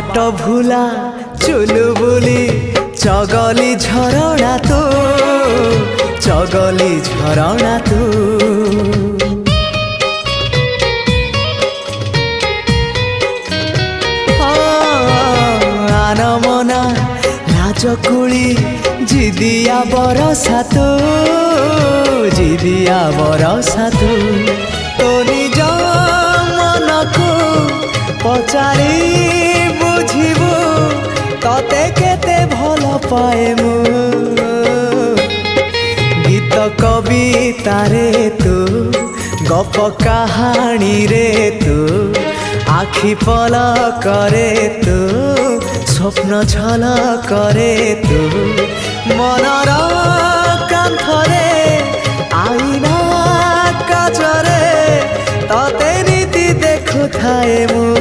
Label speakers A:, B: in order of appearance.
A: बाट भूला चुलु बुली चगली झरणा तू चगली झरणा तू आनमना लाजकुली जिदिया बरसा तू जिदिया बरसा तू तो निज मन को पचारि बुझिबू तते केते भल पाए मु गीत कविता रे तू गप कहानी रे तू आखि पलक रे तू स्वप्न झलक रे तू मनर कांथरे आईना काचरे तते नीति देखु थाए मु।